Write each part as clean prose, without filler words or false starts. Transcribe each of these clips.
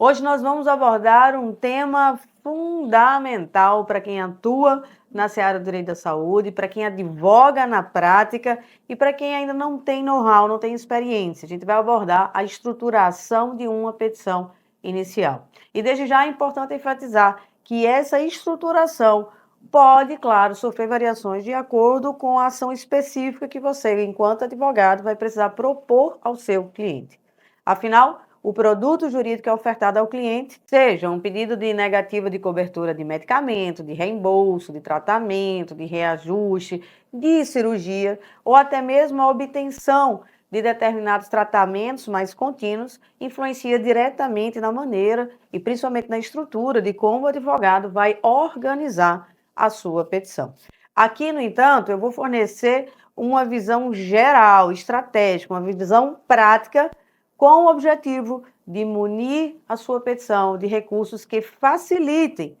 Hoje nós vamos abordar um tema fundamental para quem atua na seara do direito da saúde, para quem advoga na prática e para quem ainda não tem know-how, não tem experiência. A gente vai abordar a estruturação de uma petição inicial. E desde já é importante enfatizar que essa estruturação pode, claro, sofrer variações de acordo com a ação específica que você, enquanto advogado, vai precisar propor ao seu cliente. Afinal, o produto jurídico é ofertado ao cliente, seja um pedido de negativa de cobertura de medicamento, de reembolso, de tratamento, de reajuste, de cirurgia, ou até mesmo a obtenção de determinados tratamentos mais contínuos, influencia diretamente na maneira e principalmente na estrutura de como o advogado vai organizar a sua petição. Aqui, no entanto, eu vou fornecer uma visão geral, estratégica, uma visão prática com o objetivo de munir a sua petição de recursos que facilitem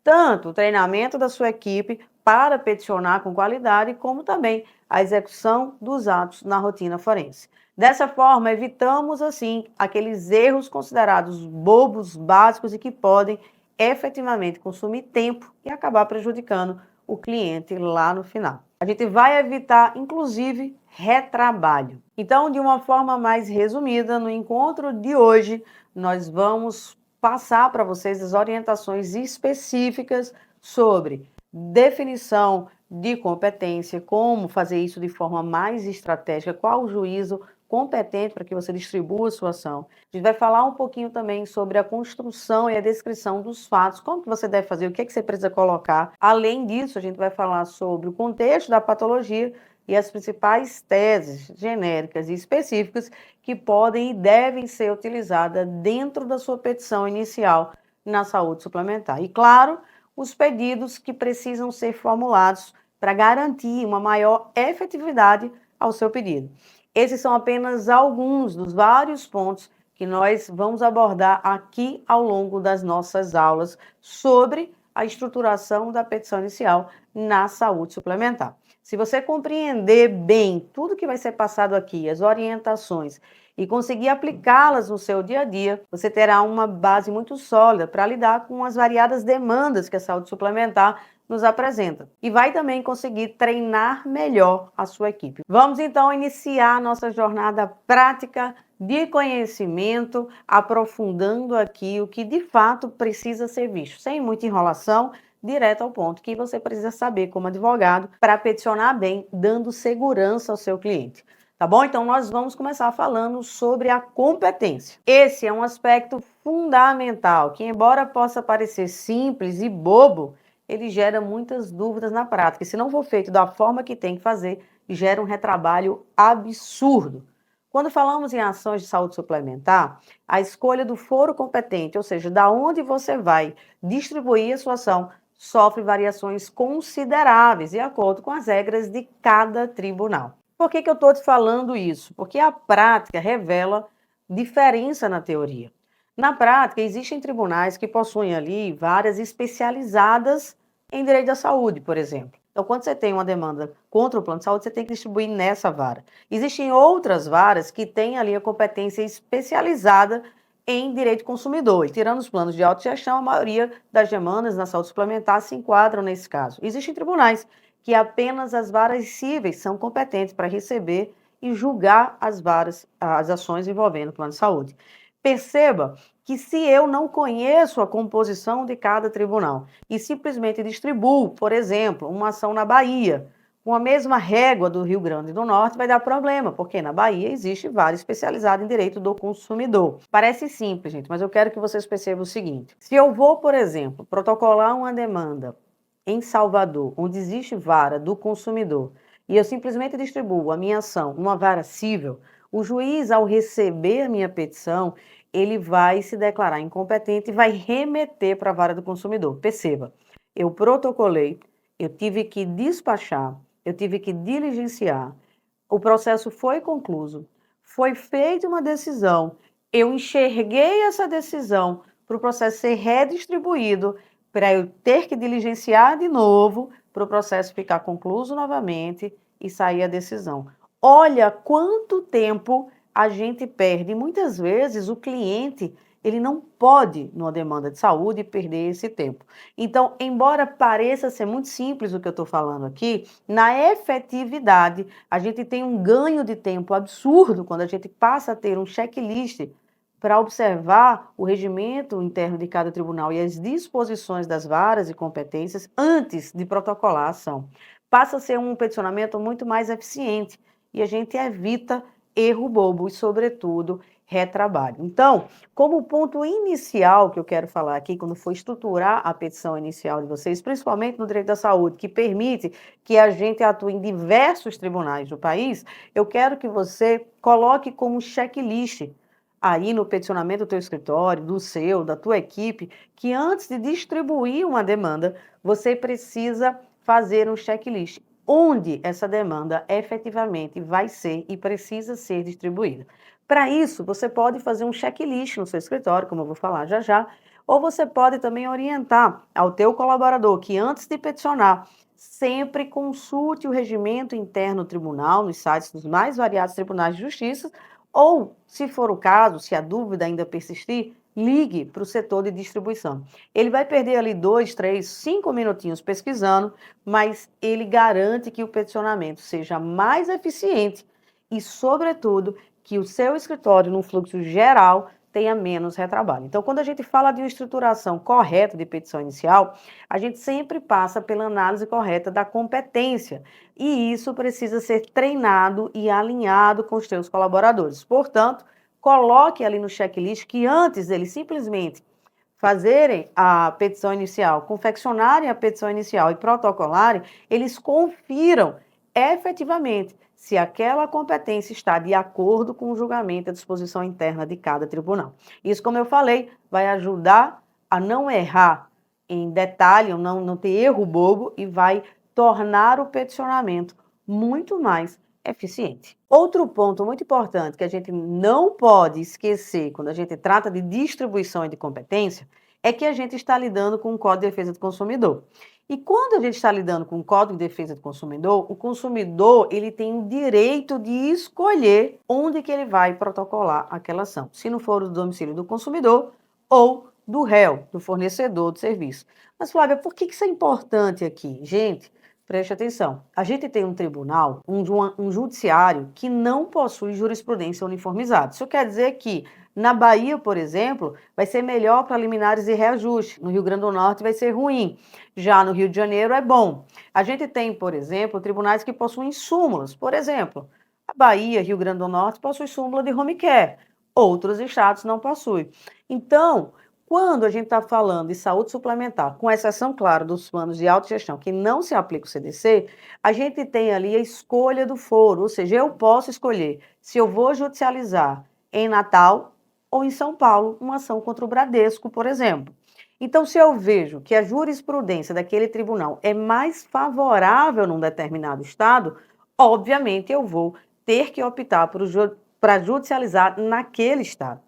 tanto o treinamento da sua equipe para peticionar com qualidade, como também a execução dos atos na rotina forense. Dessa forma, evitamos, assim, aqueles erros considerados bobos, básicos e que podem efetivamente consumir tempo e acabar prejudicando o cliente lá no final. A gente vai evitar, inclusive, retrabalho. Então, de uma forma mais resumida, no encontro de hoje, nós vamos passar para vocês as orientações específicas sobre definição de competência, como fazer isso de forma mais estratégica, qual o juízo competente para que você distribua a sua ação. A gente vai falar um pouquinho também sobre a construção e a descrição dos fatos, como que você deve fazer, o que você precisa colocar. Além disso, a gente vai falar sobre o contexto da patologia e as principais teses genéricas e específicas que podem e devem ser utilizadas dentro da sua petição inicial na saúde suplementar. E, claro, os pedidos que precisam ser formulados para garantir uma maior efetividade ao seu pedido. Esses são apenas alguns dos vários pontos que nós vamos abordar aqui ao longo das nossas aulas sobre a estruturação da petição inicial na saúde suplementar. Se você compreender bem tudo que vai ser passado aqui, as orientações, e conseguir aplicá-las no seu dia a dia, você terá uma base muito sólida para lidar com as variadas demandas que a saúde suplementar nos apresenta. E vai também conseguir treinar melhor a sua equipe. Vamos então iniciar a nossa jornada prática de conhecimento, aprofundando aqui o que de fato precisa ser visto, sem muita enrolação, direto ao ponto que você precisa saber como advogado para peticionar bem, dando segurança ao seu cliente. Tá bom? Então, nós vamos começar falando sobre a competência. Esse é um aspecto fundamental, que embora possa parecer simples e bobo, ele gera muitas dúvidas na prática. E se não for feito da forma que tem que fazer, gera um retrabalho absurdo. Quando falamos em ações de saúde suplementar, a escolha do foro competente, ou seja, da onde você vai distribuir a sua ação, sofre variações consideráveis de acordo com as regras de cada tribunal. Por que eu estou te falando isso? Porque a prática revela diferença na teoria. Na prática, existem tribunais que possuem ali várias especializadas em direito da saúde, por exemplo. Então, quando você tem uma demanda contra o plano de saúde, você tem que distribuir nessa vara. Existem outras varas que têm ali a competência especializada em direito consumidor. E tirando os planos de autogestão, a maioria das demandas na saúde suplementar se enquadram nesse caso. Existem tribunais que apenas as varas cíveis são competentes para receber e julgar as ações envolvendo o plano de saúde. Perceba que se eu não conheço a composição de cada tribunal e simplesmente distribuo, por exemplo, uma ação na Bahia, com a mesma régua do Rio Grande do Norte, vai dar problema, porque na Bahia existe vara especializada em direito do consumidor. Parece simples, gente, mas eu quero que vocês percebam o seguinte. Se eu vou, por exemplo, protocolar uma demanda em Salvador, onde existe vara do consumidor, e eu simplesmente distribuo a minha ação numa vara cível, o juiz, ao receber a minha petição, ele vai se declarar incompetente e vai remeter para a vara do consumidor. Perceba, eu protocolei, eu tive que despachar, eu tive que diligenciar, o processo foi concluído, foi feita uma decisão, eu enxerguei essa decisão para o processo ser redistribuído, para eu ter que diligenciar de novo, para o processo ficar concluído novamente e sair a decisão. Olha quanto tempo a gente perde. Muitas vezes o cliente, ele não pode, numa demanda de saúde, perder esse tempo. Então, embora pareça ser muito simples o que eu estou falando aqui, na efetividade, a gente tem um ganho de tempo absurdo quando a gente passa a ter um checklist para observar o regimento interno de cada tribunal e as disposições das varas e competências antes de protocolar a ação. Passa a ser um peticionamento muito mais eficiente e a gente evita erro bobo e, sobretudo, retrabalho. Então, como ponto inicial que eu quero falar aqui, quando for estruturar a petição inicial de vocês, principalmente no direito da saúde, que permite que a gente atue em diversos tribunais do país, eu quero que você coloque como checklist aí no peticionamento do teu escritório, do seu, da tua equipe, que antes de distribuir uma demanda, você precisa fazer um checklist onde essa demanda efetivamente vai ser e precisa ser distribuída. Para isso, você pode fazer um checklist no seu escritório, como eu vou falar já já, ou você pode também orientar ao teu colaborador que antes de peticionar, sempre consulte o regimento interno do tribunal nos sites dos mais variados tribunais de justiça, ou, se for o caso, se a dúvida ainda persistir, ligue para o setor de distribuição. Ele vai perder ali 2, 3, 5 minutinhos pesquisando, mas ele garante que o peticionamento seja mais eficiente e, sobretudo, que o seu escritório, no fluxo geral, tenha menos retrabalho. Então, quando a gente fala de uma estruturação correta de petição inicial, a gente sempre passa pela análise correta da competência, e isso precisa ser treinado e alinhado com os seus colaboradores. Portanto, coloque ali no checklist que antes deles simplesmente fazerem a petição inicial, confeccionarem a petição inicial e protocolarem, eles confiram efetivamente se aquela competência está de acordo com o julgamento e a disposição interna de cada tribunal. Isso, como eu falei, vai ajudar a não errar em detalhe, não ter erro bobo e vai tornar o peticionamento muito mais eficiente. Outro ponto muito importante que a gente não pode esquecer quando a gente trata de distribuição e de competência é que a gente está lidando com o Código de Defesa do Consumidor. E quando a gente está lidando com o Código de Defesa do Consumidor, o consumidor ele tem o direito de escolher onde que ele vai protocolar aquela ação, se não for o domicílio do consumidor ou do réu, do fornecedor do serviço. Mas, Flávia, por que isso é importante aqui? Gente, preste atenção. A gente tem um tribunal, um judiciário que não possui jurisprudência uniformizada. Isso quer dizer que na Bahia, por exemplo, vai ser melhor para liminares e reajuste. No Rio Grande do Norte vai ser ruim. Já no Rio de Janeiro é bom. A gente tem, por exemplo, tribunais que possuem súmulas. Por exemplo, a Bahia, Rio Grande do Norte possui súmula de home care. Outros estados não possuem. Então, quando a gente está falando de saúde suplementar, com exceção, claro, dos planos de autogestão, que não se aplica o CDC, a gente tem ali a escolha do foro, ou seja, eu posso escolher se eu vou judicializar em Natal ou em São Paulo, uma ação contra o Bradesco, por exemplo. Então, se eu vejo que a jurisprudência daquele tribunal é mais favorável num determinado estado, obviamente eu vou ter que optar para judicializar naquele estado.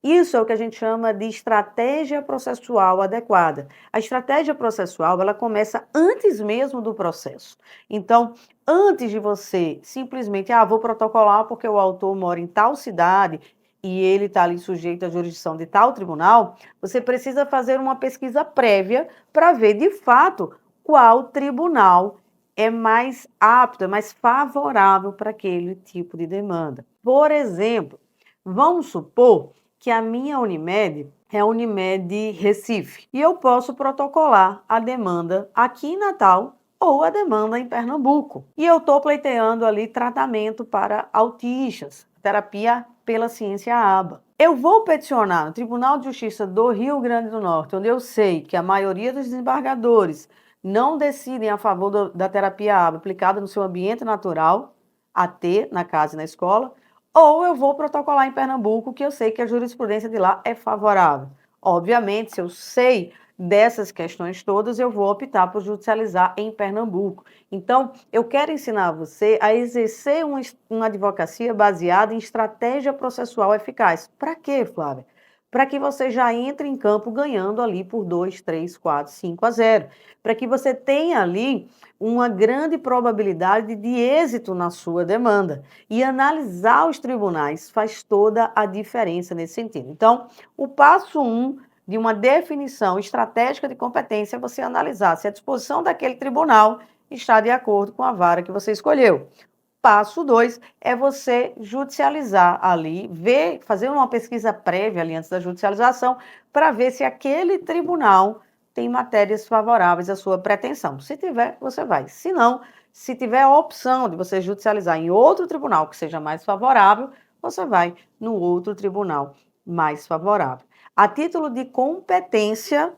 Isso é o que a gente chama de estratégia processual adequada. A estratégia processual, ela começa antes mesmo do processo. Então, antes de você simplesmente, vou protocolar porque o autor mora em tal cidade e ele está ali sujeito à jurisdição de tal tribunal, você precisa fazer uma pesquisa prévia para ver, de fato, qual tribunal é mais apto, é mais favorável para aquele tipo de demanda. Por exemplo, vamos supor que a minha Unimed é a Unimed Recife e eu posso protocolar a demanda aqui em Natal ou a demanda em Pernambuco. E eu estou pleiteando ali tratamento para autistas, terapia pela ciência ABA. Eu vou peticionar no Tribunal de Justiça do Rio Grande do Norte, onde eu sei que a maioria dos desembargadores não decidem a favor da terapia ABA aplicada no seu ambiente natural, AT, na casa e na escola, ou eu vou protocolar em Pernambuco, que eu sei que a jurisprudência de lá é favorável. Obviamente, se eu sei dessas questões todas, eu vou optar por judicializar em Pernambuco. Então, eu quero ensinar você a exercer uma advocacia baseada em estratégia processual eficaz. Para quê, Flávia? para que você já entre em campo ganhando ali por 2, 3, 4, 5-0, para que você tenha ali uma grande probabilidade de êxito na sua demanda. E analisar os tribunais faz toda a diferença nesse sentido. Então, o passo 1 de uma definição estratégica de competência é você analisar se a disposição daquele tribunal está de acordo com a vara que você escolheu. Passo 2 é você judicializar ali, ver, fazer uma pesquisa prévia ali antes da judicialização, para ver se aquele tribunal tem matérias favoráveis à sua pretensão. Se tiver, você vai. Se não, se tiver a opção de você judicializar em outro tribunal que seja mais favorável, você vai no outro tribunal mais favorável. A título de competência,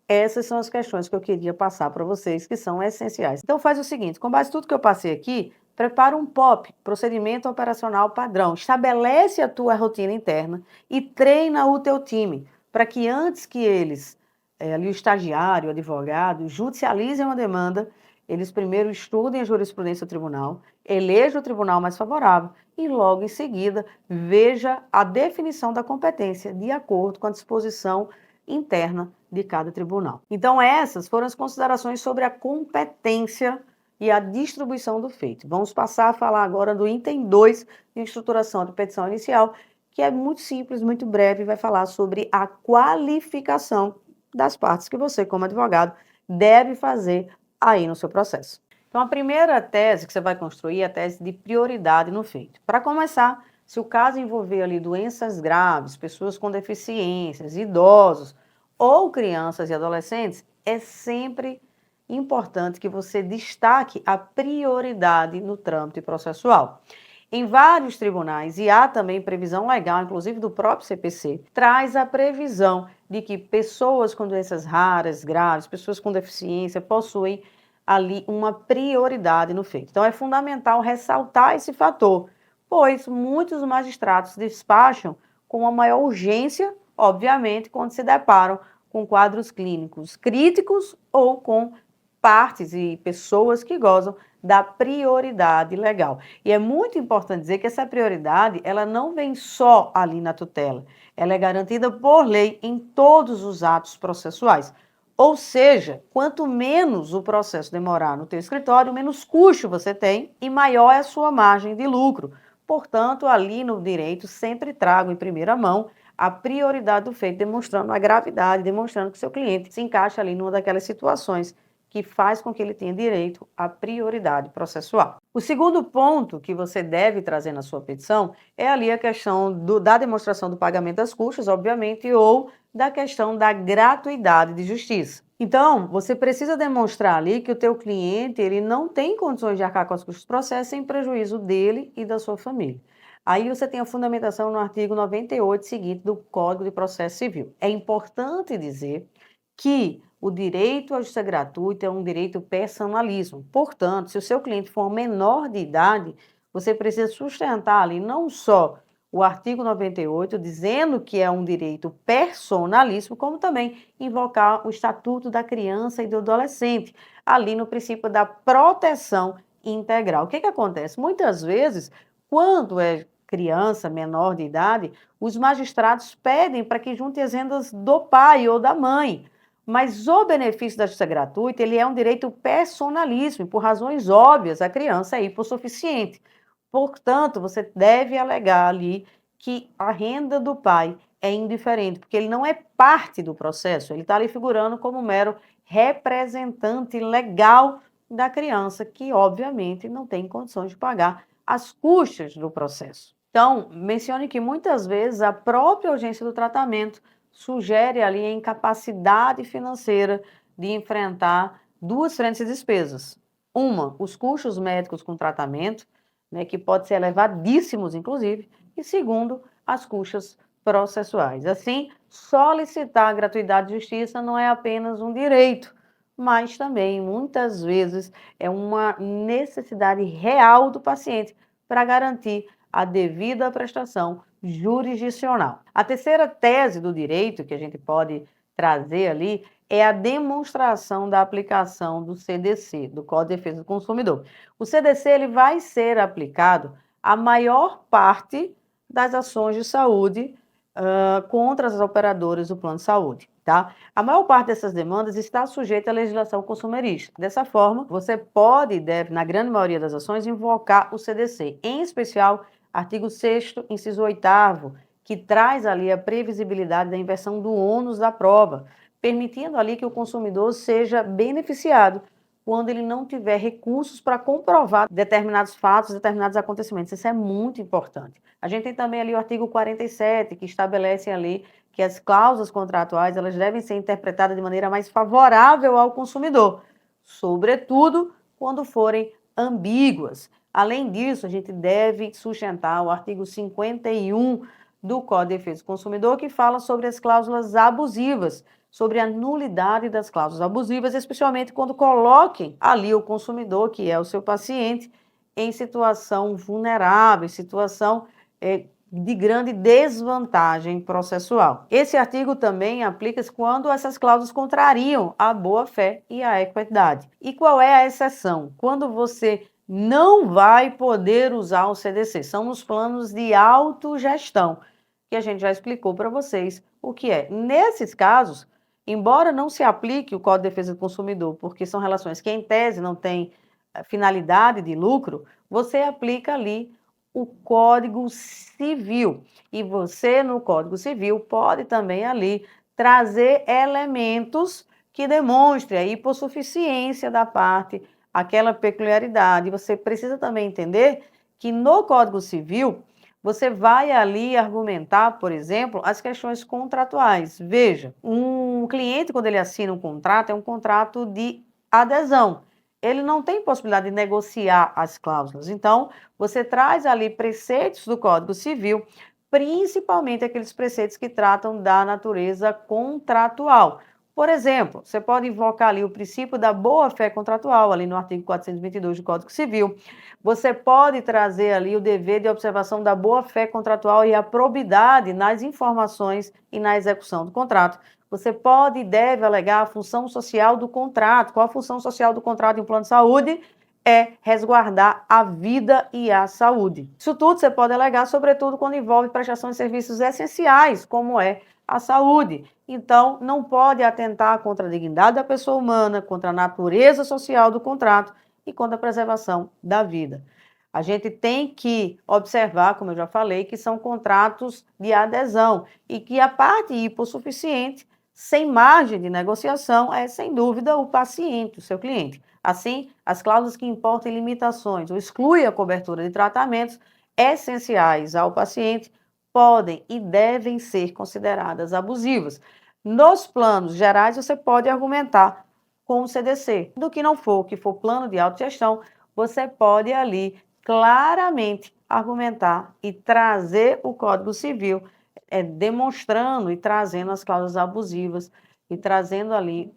essas são as questões que eu queria passar para vocês, que são essenciais. Então faz o seguinte, com base em tudo que eu passei aqui, prepara um POP, procedimento operacional padrão. Estabelece a tua rotina interna e treina o teu time, para que antes que eles, ali o estagiário, o advogado, judicializem uma demanda, eles primeiro estudem a jurisprudência do tribunal, elejam o tribunal mais favorável e logo em seguida veja a definição da competência de acordo com a disposição interna de cada tribunal. Então essas foram as considerações sobre a competência e a distribuição do feito. Vamos passar a falar agora do item 2 de estruturação de petição inicial, que é muito simples, muito breve, e vai falar sobre a qualificação das partes que você, como advogado, deve fazer aí no seu processo. Então, a primeira tese que você vai construir é a tese de prioridade no feito. Para começar, se o caso envolver ali doenças graves, pessoas com deficiências, idosos ou crianças e adolescentes, é sempre importante que você destaque a prioridade no trâmite processual. Em vários tribunais, e há também previsão legal, inclusive do próprio CPC, traz a previsão de que pessoas com doenças raras, graves, pessoas com deficiência, possuem ali uma prioridade no feito. Então, é fundamental ressaltar esse fator, pois muitos magistrados despacham com uma maior urgência, obviamente, quando se deparam com quadros clínicos críticos ou com partes e pessoas que gozam da prioridade legal. E é muito importante dizer que essa prioridade, ela não vem só ali na tutela, ela é garantida por lei em todos os atos processuais. Ou seja, quanto menos o processo demorar no teu escritório, menos custo você tem e maior é a sua margem de lucro. Portanto, ali no direito, sempre trago em primeira mão a prioridade do feito, demonstrando a gravidade, demonstrando que seu cliente se encaixa ali numa daquelas situações que faz com que ele tenha direito à prioridade processual. O segundo ponto que você deve trazer na sua petição é ali a questão da demonstração do pagamento das custas, obviamente, ou da questão da gratuidade de justiça. Então, você precisa demonstrar ali que o teu cliente ele não tem condições de arcar com os custos do processo sem prejuízo dele e da sua família. Aí você tem a fundamentação no artigo 98 seguinte do Código de Processo Civil. É importante dizer que o direito à justiça gratuita é um direito personalíssimo. Portanto, se o seu cliente for menor de idade, você precisa sustentar ali não só o artigo 98, dizendo que é um direito personalíssimo, como também invocar o Estatuto da Criança e do Adolescente, ali no princípio da proteção integral. O que acontece? Muitas vezes, quando é criança menor de idade, os magistrados pedem para que junte as rendas do pai ou da mãe. Mas o benefício da justiça gratuita, ele é um direito personalíssimo, por razões óbvias, a criança é hipossuficiente. Portanto, você deve alegar ali que a renda do pai é indiferente, porque ele não é parte do processo, ele está ali figurando como mero representante legal da criança, que obviamente não tem condições de pagar as custas do processo. Então, mencione que muitas vezes a própria urgência do tratamento sugere ali a incapacidade financeira de enfrentar duas frentes de despesas. Uma, os custos médicos com tratamento, né, que pode ser elevadíssimos, inclusive, e segundo, as custas processuais. Assim, solicitar a gratuidade de justiça não é apenas um direito, mas também, muitas vezes, é uma necessidade real do paciente para garantir a devida prestação jurisdicional. A terceira tese do direito que a gente pode trazer ali é a demonstração da aplicação do CDC, do Código de Defesa do Consumidor. O CDC ele vai ser aplicado à maior parte das ações de saúde contra as operadoras do plano de saúde, tá? A maior parte dessas demandas está sujeita à legislação consumerista. Dessa forma, você pode e deve, na grande maioria das ações, invocar o CDC, em especial artigo 6º, inciso 8º, que traz ali a previsibilidade da inversão do ônus da prova, permitindo ali que o consumidor seja beneficiado quando ele não tiver recursos para comprovar determinados fatos, determinados acontecimentos. Isso é muito importante. A gente tem também ali o artigo 47, que estabelece ali que as cláusulas contratuais elas devem ser interpretadas de maneira mais favorável ao consumidor, sobretudo quando forem ambíguas. Além disso, a gente deve sustentar o artigo 51 do Código de Defesa do Consumidor, que fala sobre as cláusulas abusivas, sobre a nulidade das cláusulas abusivas, especialmente quando coloquem ali o consumidor, que é o seu paciente, em situação vulnerável, em situação de grande desvantagem processual. Esse artigo também aplica-se quando essas cláusulas contrariam a boa-fé e a equidade. E qual é a exceção? Quando você não vai poder usar o CDC. São os planos de autogestão, que a gente já explicou para vocês o que é. Nesses casos, embora não se aplique o Código de Defesa do Consumidor, porque são relações que, em tese, não têm finalidade de lucro, você aplica ali o Código Civil. E você, no Código Civil, pode também ali trazer elementos que demonstrem a hipossuficiência da parte, aquela peculiaridade. Você precisa também entender que no Código Civil, você vai ali argumentar, por exemplo, as questões contratuais. Veja, um cliente, quando ele assina um contrato, é um contrato de adesão. Ele não tem possibilidade de negociar as cláusulas. Então, você traz ali preceitos do Código Civil, principalmente aqueles preceitos que tratam da natureza contratual. Por exemplo, você pode invocar ali o princípio da boa-fé contratual, ali no artigo 422 do Código Civil. Você pode trazer ali o dever de observação da boa-fé contratual e a probidade nas informações e na execução do contrato. Você pode e deve alegar a função social do contrato. Qual a função social do contrato em plano de saúde? É resguardar a vida e a saúde. Isso tudo você pode alegar, sobretudo quando envolve prestação de serviços essenciais, como é a saúde. Então, não pode atentar contra a dignidade da pessoa humana, contra a natureza social do contrato e contra a preservação da vida. A gente tem que observar, como eu já falei, que são contratos de adesão e que a parte hipossuficiente, sem margem de negociação, é, sem dúvida, o paciente, o seu cliente. Assim, as cláusulas que importam limitações ou excluem a cobertura de tratamentos essenciais ao paciente podem e devem ser consideradas abusivas. Nos planos gerais, você pode argumentar com o CDC. Do que não for, que for plano de autogestão, você pode ali claramente argumentar e trazer o Código Civil, demonstrando e trazendo as cláusulas abusivas e trazendo ali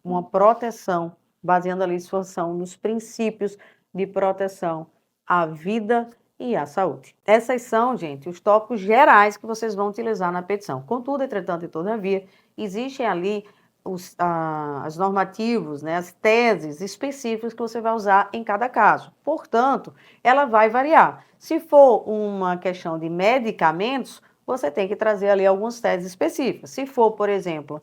uma proteção, baseando ali sua ação nos princípios de proteção à vida e à saúde. Essas são, gente, os tópicos gerais que vocês vão utilizar na petição. Contudo, entretanto e todavia, existem ali as normativos, né, as teses específicas que você vai usar em cada caso. Portanto, ela vai variar. Se for uma questão de medicamentos, você tem que trazer ali algumas teses específicas. Se for, por exemplo,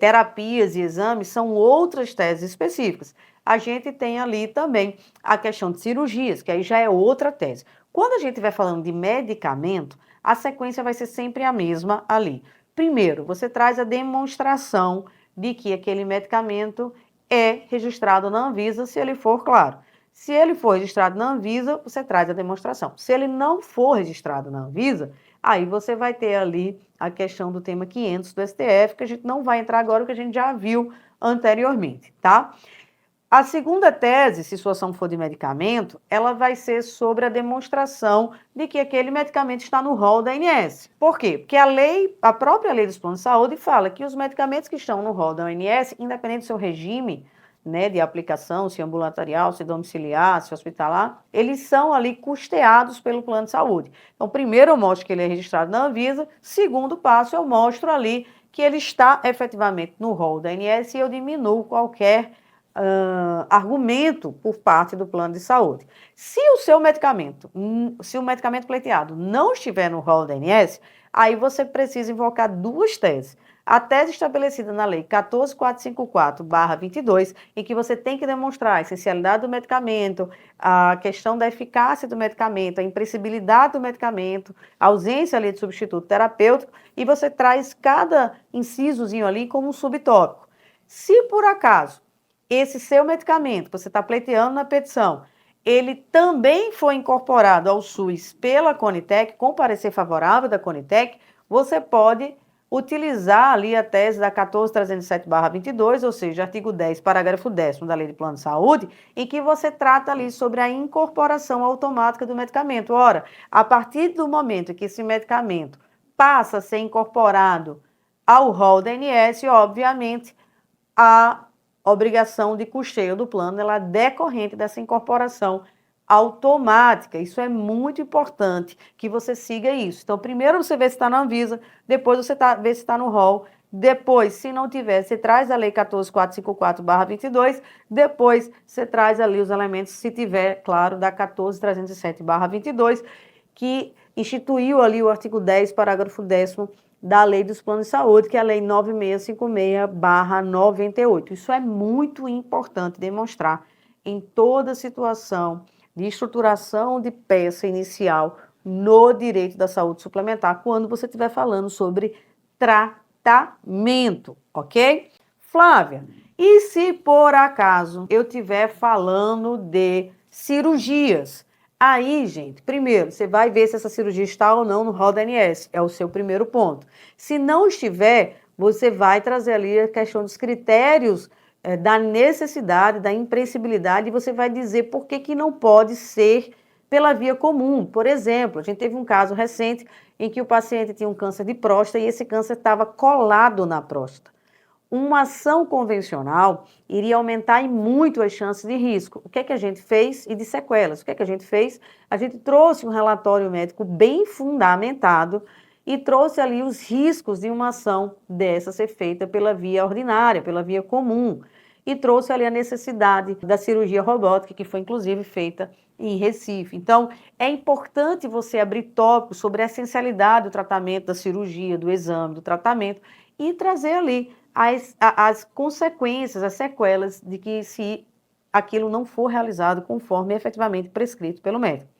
terapias e exames, são outras teses específicas. A gente tem ali também a questão de cirurgias, que aí já é outra tese. Quando a gente vai falando de medicamento, a sequência vai ser sempre a mesma ali. Primeiro, você traz a demonstração de que aquele medicamento é registrado na Anvisa, se ele for, claro. Se ele for registrado na Anvisa, você traz a demonstração. Se ele não for registrado na Anvisa, aí você vai ter ali a questão do tema 500 do STF, que a gente não vai entrar agora, que a gente já viu anteriormente, tá? A segunda tese, se sua ação for de medicamento, ela vai ser sobre a demonstração de que aquele medicamento está no rol da ANS. Por quê? Porque a própria lei dos planos de saúde fala que os medicamentos que estão no rol da ANS, independente do seu regime, né, de aplicação, se ambulatorial, se domiciliar, se hospitalar, eles são ali custeados pelo plano de saúde. Então, primeiro eu mostro que ele é registrado na Anvisa, segundo passo eu mostro ali que ele está efetivamente no rol da ANS e eu diminuo qualquer argumento por parte do plano de saúde. Se o seu medicamento, se o medicamento pleiteado não estiver no rol da ANS, aí você precisa invocar duas teses. A tese estabelecida na Lei 14.454/22, em que você tem que demonstrar a essencialidade do medicamento, a questão da eficácia do medicamento, a imprescindibilidade do medicamento, a ausência ali de substituto terapêutico, e você traz cada incisozinho ali como um subtópico. Se por acaso esse seu medicamento que você está pleiteando na petição, ele também foi incorporado ao SUS pela Conitec, com parecer favorável da Conitec, você pode utilizar ali a tese da 14.307/22, ou seja, artigo 10, parágrafo 10º da Lei de Plano de Saúde, em que você trata ali sobre a incorporação automática do medicamento. Ora, a partir do momento que esse medicamento passa a ser incorporado ao rol da ANS, obviamente, a obrigação de custeio do plano ela é decorrente dessa incorporação automática. Isso é muito importante que você siga isso. Então, primeiro você vê se está na Anvisa, depois você vê se está no rol, depois, se não tiver, você traz a Lei 14.454/22, depois você traz ali os elementos, se tiver, claro, da 14.307/22, que instituiu ali o artigo 10, parágrafo 10º da Lei dos Planos de Saúde, que é a Lei 9656/98. Isso é muito importante demonstrar em toda situação de estruturação de peça inicial no direito da saúde suplementar, quando você estiver falando sobre tratamento, ok? Flávia, e se por acaso eu estiver falando de cirurgias? Aí, gente, primeiro, você vai ver se essa cirurgia está ou não no rol da ANS, é o seu primeiro ponto. Se não estiver, você vai trazer ali a questão dos critérios da necessidade, da imprescindibilidade, e você vai dizer por que não pode ser pela via comum. Por exemplo, a gente teve um caso recente em que o paciente tinha um câncer de próstata e esse câncer estava colado na próstata. Uma ação convencional iria aumentar muito as chances de risco. O que é que a gente fez? E de sequelas. O que é que a gente fez? A gente trouxe um relatório médico bem fundamentado e trouxe ali os riscos de uma ação dessa ser feita pela via ordinária, pela via comum. E trouxe ali a necessidade da cirurgia robótica, que foi inclusive feita em Recife. Então, é importante você abrir tópicos sobre a essencialidade do tratamento, da cirurgia, do exame, do tratamento, e trazer ali as consequências, as sequelas de que se aquilo não for realizado conforme efetivamente prescrito pelo médico.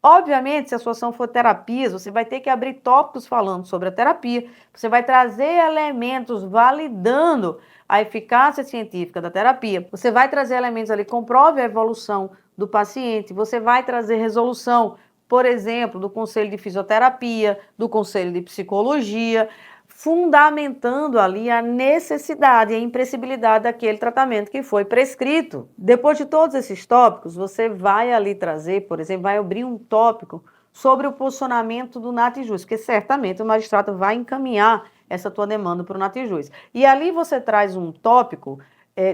Obviamente, se a sua ação for terapias, você vai ter que abrir tópicos falando sobre a terapia, você vai trazer elementos validando a eficácia científica da terapia, você vai trazer elementos ali que comprovem a evolução do paciente, você vai trazer resolução, por exemplo, do Conselho de Fisioterapia, do Conselho de Psicologia, fundamentando ali a necessidade e a imprescindibilidade daquele tratamento que foi prescrito. Depois de todos esses tópicos, você vai ali trazer, por exemplo, vai abrir um tópico sobre o posicionamento do NATJUS, porque certamente o magistrado vai encaminhar essa tua demanda para o NATJUS. E ali você traz um tópico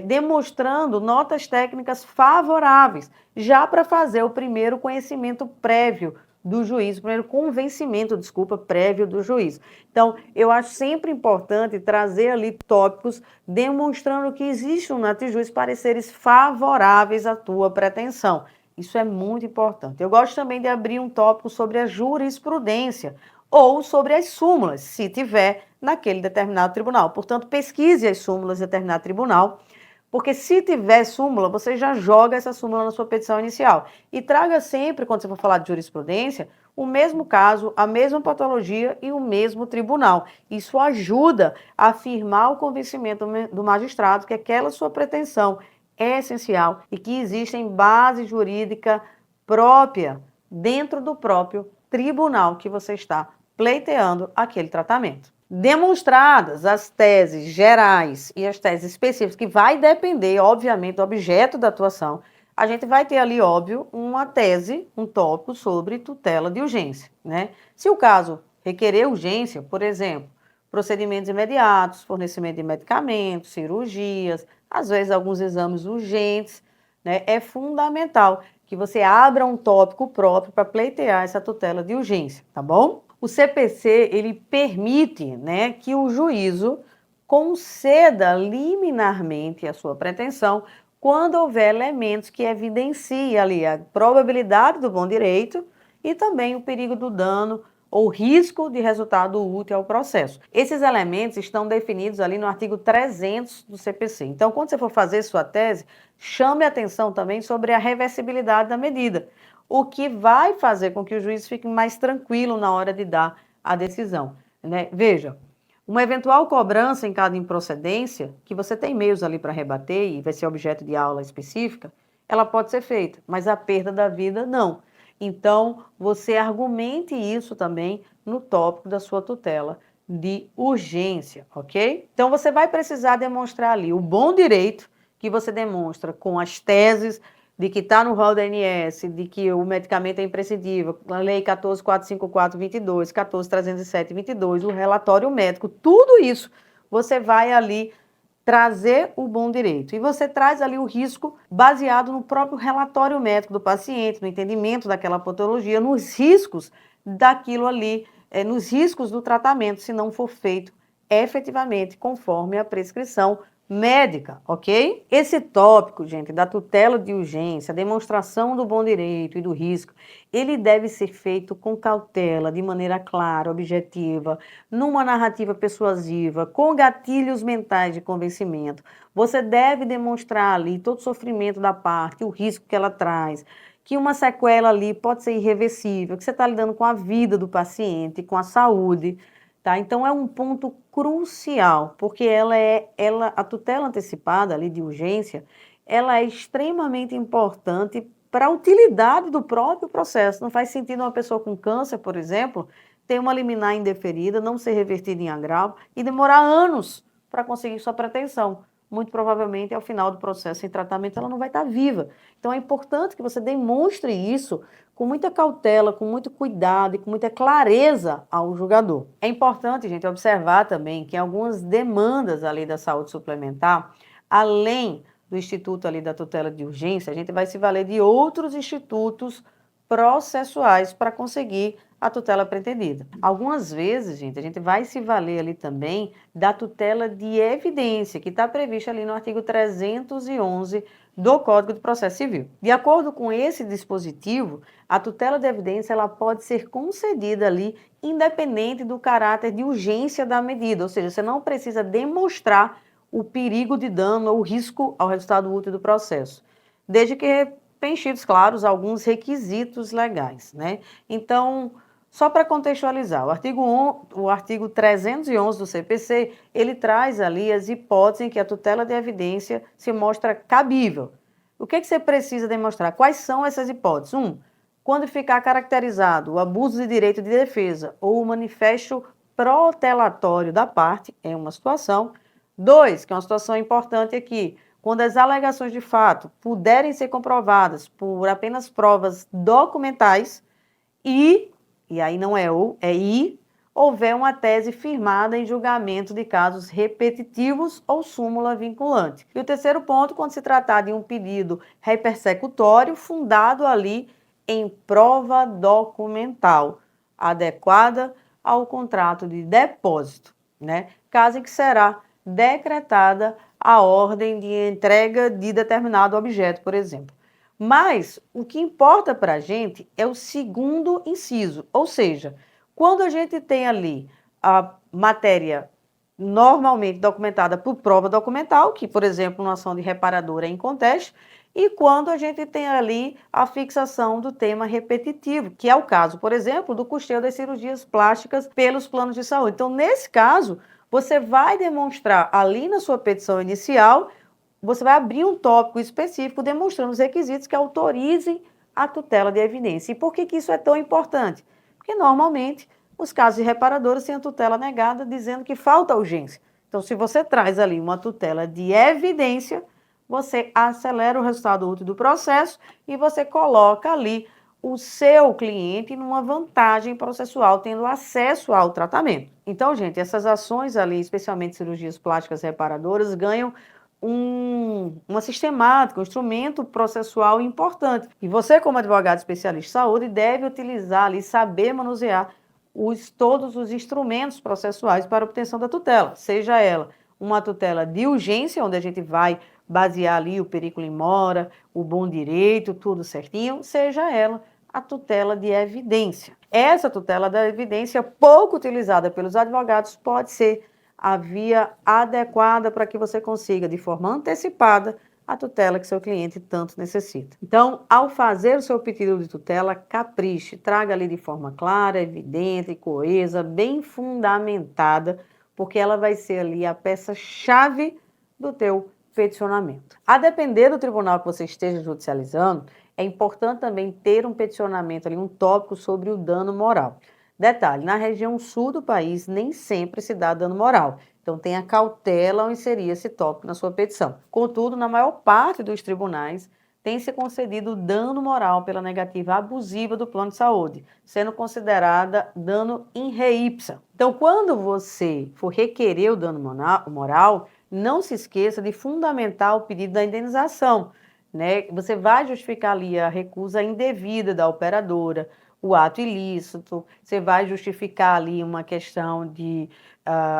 demonstrando notas técnicas favoráveis, já para fazer o primeiro conhecimento prévio do juízo, primeiro convencimento, prévio do juízo. Então, eu acho sempre importante trazer ali tópicos demonstrando que existe no NATJUS pareceres favoráveis à tua pretensão. Isso é muito importante. Eu gosto também de abrir um tópico sobre a jurisprudência ou sobre as súmulas, se tiver naquele determinado tribunal. Portanto, pesquise as súmulas de determinado tribunal, porque se tiver súmula, você já joga essa súmula na sua petição inicial. E traga sempre, quando você for falar de jurisprudência, o mesmo caso, a mesma patologia e o mesmo tribunal. Isso ajuda a afirmar o convencimento do magistrado que aquela sua pretensão é essencial e que existe base jurídica própria dentro do próprio tribunal que você está pleiteando aquele tratamento. Demonstradas as teses gerais e as teses específicas, que vai depender, obviamente, do objeto da atuação, a gente vai ter ali, óbvio, uma tese, um tópico sobre tutela de urgência, né? Se o caso requerer urgência, por exemplo, procedimentos imediatos, fornecimento de medicamentos, cirurgias, às vezes alguns exames urgentes, né? É fundamental que você abra um tópico próprio para pleitear essa tutela de urgência, tá bom? O CPC, ele permite, né, que o juízo conceda liminarmente a sua pretensão quando houver elementos que evidenciem ali a probabilidade do bom direito e também o perigo do dano ou risco de resultado útil ao processo. Esses elementos estão definidos ali no artigo 300 do CPC. Então, quando você for fazer sua tese, chame atenção também sobre a reversibilidade da medida, o que vai fazer com que o juiz fique mais tranquilo na hora de dar a decisão, né? Veja, uma eventual cobrança em cada improcedência, que você tem meios ali para rebater e vai ser objeto de aula específica, ela pode ser feita, mas a perda da vida não. Então, você argumente isso também no tópico da sua tutela de urgência, ok? Então, você vai precisar demonstrar ali o bom direito que você demonstra com as teses de que está no rol da ANS, de que o medicamento é imprescindível, a Lei 14.454/22, 14.307/22, o relatório médico, tudo isso você vai ali trazer o bom direito. E você traz ali o risco baseado no próprio relatório médico do paciente, no entendimento daquela patologia, nos riscos daquilo ali, nos riscos do tratamento, se não for feito efetivamente conforme a prescrição médica, ok? Esse tópico, gente, da tutela de urgência, a demonstração do bom direito e do risco, ele deve ser feito com cautela, de maneira clara, objetiva, numa narrativa persuasiva, com gatilhos mentais de convencimento. Você deve demonstrar ali todo o sofrimento da parte, o risco que ela traz, que uma sequela ali pode ser irreversível, que você está lidando com a vida do paciente, com a saúde. Tá? Então é um ponto crucial, porque a tutela antecipada ali de urgência, ela é extremamente importante para a utilidade do próprio processo. Não faz sentido uma pessoa com câncer, por exemplo, ter uma liminar indeferida, não ser revertida em agravo e demorar anos para conseguir sua pretensão. Muito provavelmente, ao final do processo em tratamento, ela não vai estar viva. Então é importante que você demonstre isso com muita cautela, com muito cuidado e com muita clareza ao julgador. É importante, gente, observar também que algumas demandas ali da saúde suplementar, além do instituto ali da tutela de urgência, a gente vai se valer de outros institutos processuais para conseguir a tutela pretendida. Algumas vezes, gente, a gente vai se valer ali também da tutela de evidência, que está prevista ali no artigo 311 do Código de Processo Civil. De acordo com esse dispositivo, a tutela de evidência ela pode ser concedida ali independente do caráter de urgência da medida, ou seja, você não precisa demonstrar o perigo de dano ou risco ao resultado útil do processo, desde que preenchidos, claros, alguns requisitos legais, né? Então, só para contextualizar, o artigo 311 do CPC, ele traz ali as hipóteses em que a tutela de evidência se mostra cabível. O que você precisa demonstrar? Quais são essas hipóteses? Quando ficar caracterizado o abuso de direito de defesa ou o manifesto protelatório da parte, é uma situação. 2, que é uma situação importante aqui, quando as alegações de fato puderem ser comprovadas por apenas provas documentais e aí não é ou, é e, houver uma tese firmada em julgamento de casos repetitivos ou súmula vinculante. E o terceiro ponto, quando se tratar de um pedido repersecutório fundado ali em prova documental, adequada ao contrato de depósito, né? Caso em que será decretada a ordem de entrega de determinado objeto, por exemplo. Mas o que importa para a gente é o segundo inciso, ou seja, quando a gente tem ali a matéria normalmente documentada por prova documental, que, por exemplo, uma ação de reparadora é inconteste, e quando a gente tem ali a fixação do tema repetitivo, que é o caso, por exemplo, do custeio das cirurgias plásticas pelos planos de saúde. Então, nesse caso, você vai demonstrar ali na sua petição inicial, você vai abrir um tópico específico demonstrando os requisitos que autorizem a tutela de evidência. E por que isso é tão importante? Porque normalmente os casos de reparadoras têm a tutela negada dizendo que falta urgência. Então, se você traz ali uma tutela de evidência, você acelera o resultado útil do processo e você coloca ali o seu cliente numa vantagem processual, tendo acesso ao tratamento. Então, gente, essas ações ali, especialmente cirurgias plásticas reparadoras, ganham uma sistemática, um instrumento processual importante. E você, como advogado especialista em saúde, deve utilizar ali, saber manusear todos os instrumentos processuais para obtenção da tutela, seja ela uma tutela de urgência, onde a gente vai basear ali o periculum in mora, o bom direito, tudo certinho, seja ela a tutela de evidência. Essa tutela da evidência, pouco utilizada pelos advogados, pode ser a via adequada para que você consiga, de forma antecipada, a tutela que seu cliente tanto necessita. Então, ao fazer o seu pedido de tutela, capriche, traga ali de forma clara, evidente, coesa, bem fundamentada, porque ela vai ser ali a peça-chave do teu peticionamento. A depender do tribunal que você esteja judicializando, é importante também ter um peticionamento ali, um tópico sobre o dano moral. Detalhe, na região sul do país nem sempre se dá dano moral. Então tenha cautela ao inserir esse tópico na sua petição. Contudo, na maior parte dos tribunais, tem se concedido dano moral pela negativa abusiva do plano de saúde, sendo considerada dano in re ipsa. Então, quando você for requerer o dano moral, não se esqueça de fundamentar o pedido da indenização, né? Você vai justificar ali a recusa indevida da operadora, o ato ilícito, você vai justificar ali uma questão de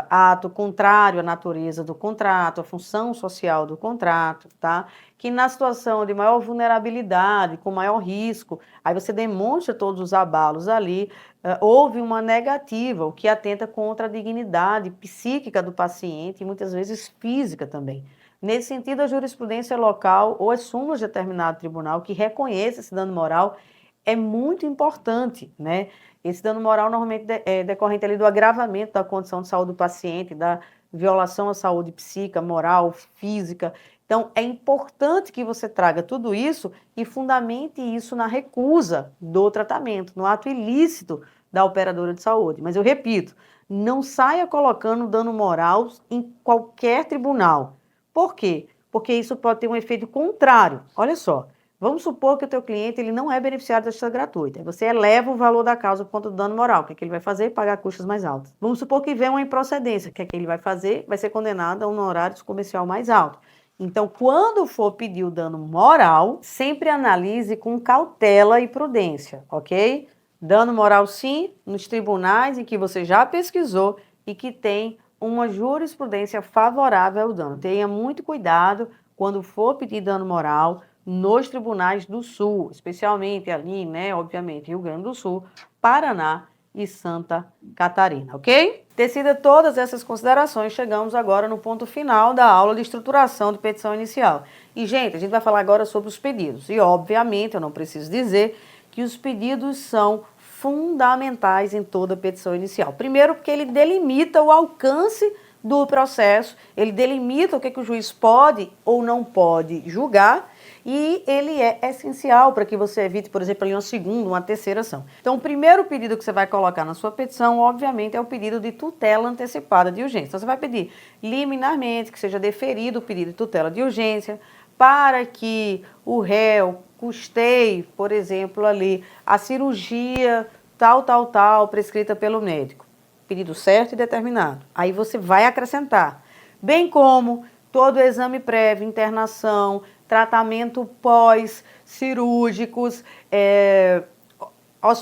ato contrário à natureza do contrato, à função social do contrato, tá? Que na situação de maior vulnerabilidade, com maior risco, aí você demonstra todos os abalos ali, houve uma negativa, o que atenta contra a dignidade psíquica do paciente e muitas vezes física também. Nesse sentido, a jurisprudência local ou as súmulas de determinado tribunal que reconhece esse dano moral é muito importante, né? Esse dano moral normalmente é decorrente ali do agravamento da condição de saúde do paciente, da violação à saúde psíquica, moral, física. Então, é importante que você traga tudo isso e fundamente isso na recusa do tratamento, no ato ilícito da operadora de saúde. Mas eu repito, não saia colocando dano moral em qualquer tribunal. Por quê? Porque isso pode ter um efeito contrário. Olha só. Vamos supor que o teu cliente ele não é beneficiário da justiça gratuita. Você eleva o valor da causa por conta do dano moral. O que é que ele vai fazer? Pagar custas mais altas. Vamos supor que venha uma improcedência. O que é que ele vai fazer? Vai ser condenado a um honorário comercial mais alto. Então, quando for pedir o dano moral, sempre analise com cautela e prudência, ok? Dano moral, sim, nos tribunais em que você já pesquisou e que tem uma jurisprudência favorável ao dano. Tenha muito cuidado quando for pedir dano moral nos tribunais do Sul, especialmente ali, né, obviamente, Rio Grande do Sul, Paraná e Santa Catarina, ok? Tecidas todas essas considerações, chegamos agora no ponto final da aula de estruturação de petição inicial. E, gente, a gente vai falar agora sobre os pedidos. E, obviamente, eu não preciso dizer que os pedidos são fundamentais em toda petição inicial. Primeiro, porque ele delimita o alcance do processo, ele delimita o que o juiz pode ou não pode julgar, e ele é essencial para que você evite, por exemplo, uma segunda, uma terceira ação. Então, o primeiro pedido que você vai colocar na sua petição, obviamente, é o pedido de tutela antecipada de urgência. Então, você vai pedir liminarmente que seja deferido o pedido de tutela de urgência para que o réu custeie, por exemplo, ali, a cirurgia tal, prescrita pelo médico. Pedido certo e determinado. Aí você vai acrescentar, bem como todo o exame prévio, internação, tratamento pós-cirúrgicos,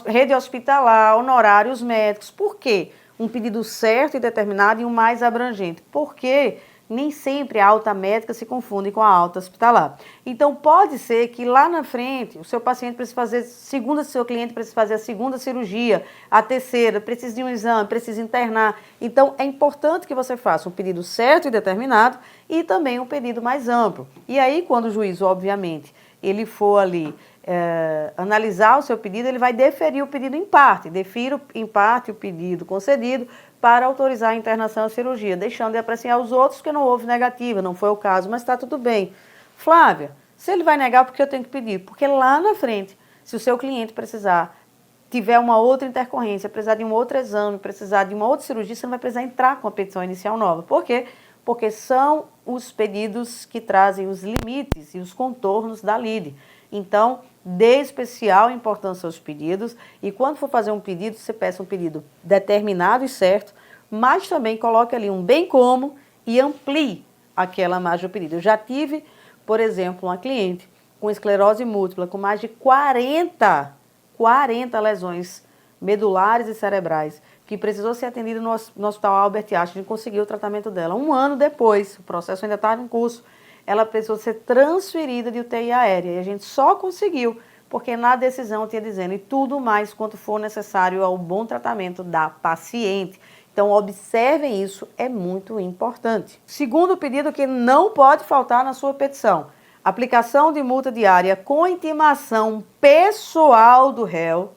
rede hospitalar, honorários médicos. Por quê? Um pedido certo e determinado e um mais abrangente. Porque nem sempre a alta médica se confunde com a alta hospitalar. Então, pode ser que lá na frente o seu paciente precise fazer, seu cliente precisa fazer a segunda cirurgia, a terceira, precisa de um exame, precisa internar. Então, é importante que você faça um pedido certo e determinado e também um pedido mais amplo. E aí, quando o juiz, obviamente, ele for ali analisar o seu pedido, ele vai deferir o pedido em parte, defira em parte o pedido concedido para autorizar a internação e a cirurgia, deixando de apreciar os outros que não houve negativa, não foi o caso, mas está tudo bem. Flávia, se ele vai negar, por que eu tenho que pedir? Porque lá na frente, se o seu cliente precisar, tiver uma outra intercorrência, precisar de um outro exame, precisar de uma outra cirurgia, você não vai precisar entrar com a petição inicial nova. Por quê? Porque são os pedidos que trazem os limites e os contornos da lide. Então, dê especial importância aos pedidos e quando for fazer um pedido, você peça um pedido determinado e certo, mas também coloque ali um bem como e amplie aquela margem do pedido. Eu já tive, por exemplo, uma cliente com esclerose múltipla, com mais de 40 lesões medulares e cerebrais, que precisou ser atendida no Hospital Albert Einstein e conseguiu o tratamento dela. Um ano depois, o processo ainda estava em curso, ela precisou ser transferida de UTI aérea e a gente só conseguiu porque na decisão tinha dizendo e tudo mais quanto for necessário ao bom tratamento da paciente. Então, observem isso, é muito importante. Segundo pedido que não pode faltar na sua petição: aplicação de multa diária com intimação pessoal do réu,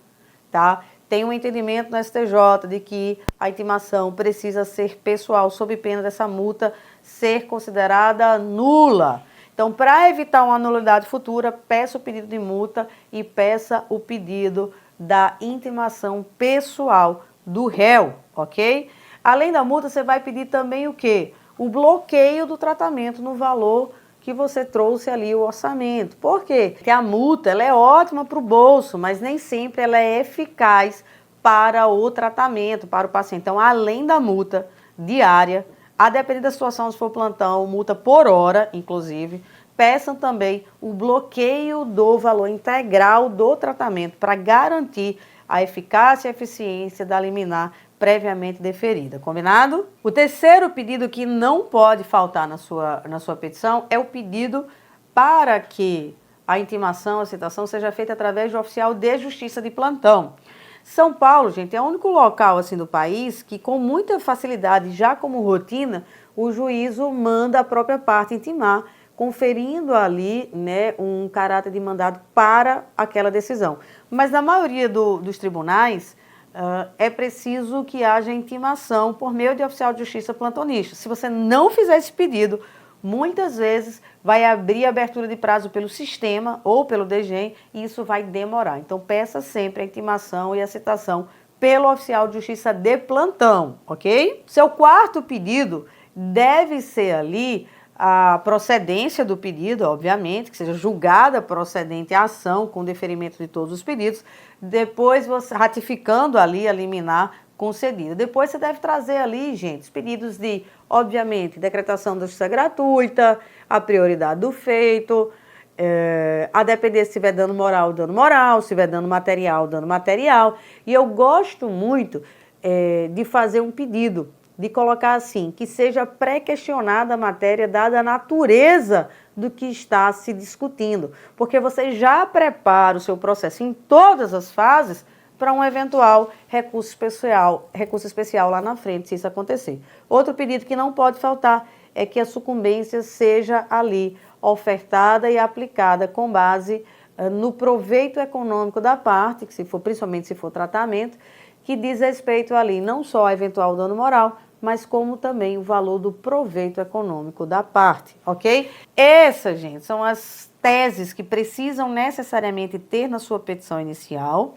tá? Tem um entendimento no STJ de que a intimação precisa ser pessoal, sob pena dessa multa ser considerada nula. Então, para evitar uma nulidade futura, peça o pedido de multa e peça o pedido da intimação pessoal do réu, ok? Além da multa, você vai pedir também o quê? O bloqueio do tratamento no valor que você trouxe ali o orçamento. Por quê? Porque a multa ela é ótima para o bolso, mas nem sempre ela é eficaz para o tratamento, para o paciente. Então, além da multa diária, a depender da situação, se for plantão, multa por hora, inclusive, peçam também o bloqueio do valor integral do tratamento para garantir a eficácia e eficiência da liminar previamente deferida. Combinado? O terceiro pedido que não pode faltar na sua petição é o pedido para que a intimação, a citação, seja feita através do oficial de justiça de plantão. São Paulo, gente, é o único local assim do país que com muita facilidade, já como rotina, o juízo manda a própria parte intimar, conferindo ali, né, um caráter de mandado para aquela decisão. Mas na maioria dos tribunais, é preciso que haja intimação por meio de oficial de justiça plantonista. Se você não fizer esse pedido, muitas vezes vai abrir abertura de prazo pelo sistema ou pelo DGEM e isso vai demorar. Então, peça sempre a intimação e a citação pelo oficial de justiça de plantão, ok? Seu quarto pedido deve ser ali a procedência do pedido, obviamente, que seja julgada procedente a ação com deferimento de todos os pedidos, depois você ratificando ali a liminar concedida. Depois você deve trazer ali, gente, os pedidos de, obviamente, decretação da justiça gratuita, a prioridade do feito, a depender se tiver dano moral, se tiver dano material. E eu gosto muito de fazer um pedido, de colocar assim, que seja pré-questionada a matéria dada a natureza do que está se discutindo, porque você já prepara o seu processo em todas as fases para um eventual recurso especial lá na frente, se isso acontecer. Outro pedido que não pode faltar é que a sucumbência seja ali ofertada e aplicada com base no proveito econômico da parte, que principalmente se for tratamento, que diz respeito ali não só a eventual dano moral, mas como também o valor do proveito econômico da parte, ok? Essas, gente, são as teses que precisam necessariamente ter na sua petição inicial.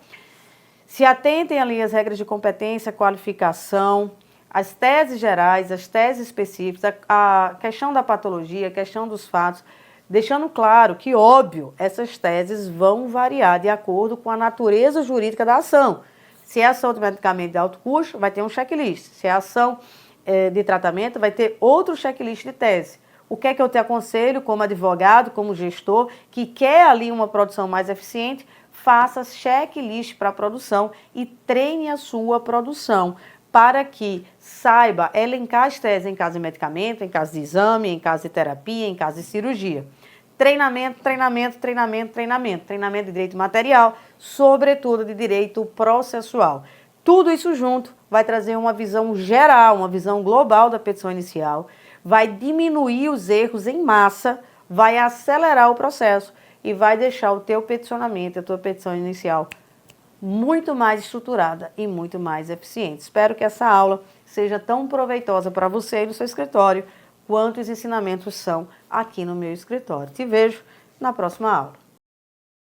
Se atentem ali às regras de competência, qualificação, as teses gerais, as teses específicas, a questão da patologia, a questão dos fatos, deixando claro que, óbvio, essas teses vão variar de acordo com a natureza jurídica da ação. Se é ação de medicamento de alto custo, vai ter um checklist. Se é ação de tratamento, vai ter outro checklist de tese. O que é que eu te aconselho como advogado, como gestor, que quer ali uma produção mais eficiente? Faça checklist para a produção e treine a sua produção para que saiba elencar as teses em caso de medicamento, em caso de exame, em caso de terapia, em caso de cirurgia. Treinamento de direito material, sobretudo de direito processual. Tudo isso junto vai trazer uma visão geral, uma visão global da petição inicial, vai diminuir os erros em massa, vai acelerar o processo e vai deixar o teu peticionamento, a tua petição inicial, muito mais estruturada e muito mais eficiente. Espero que essa aula seja tão proveitosa para você e no seu escritório, quanto os ensinamentos são aqui no meu escritório. Te vejo na próxima aula.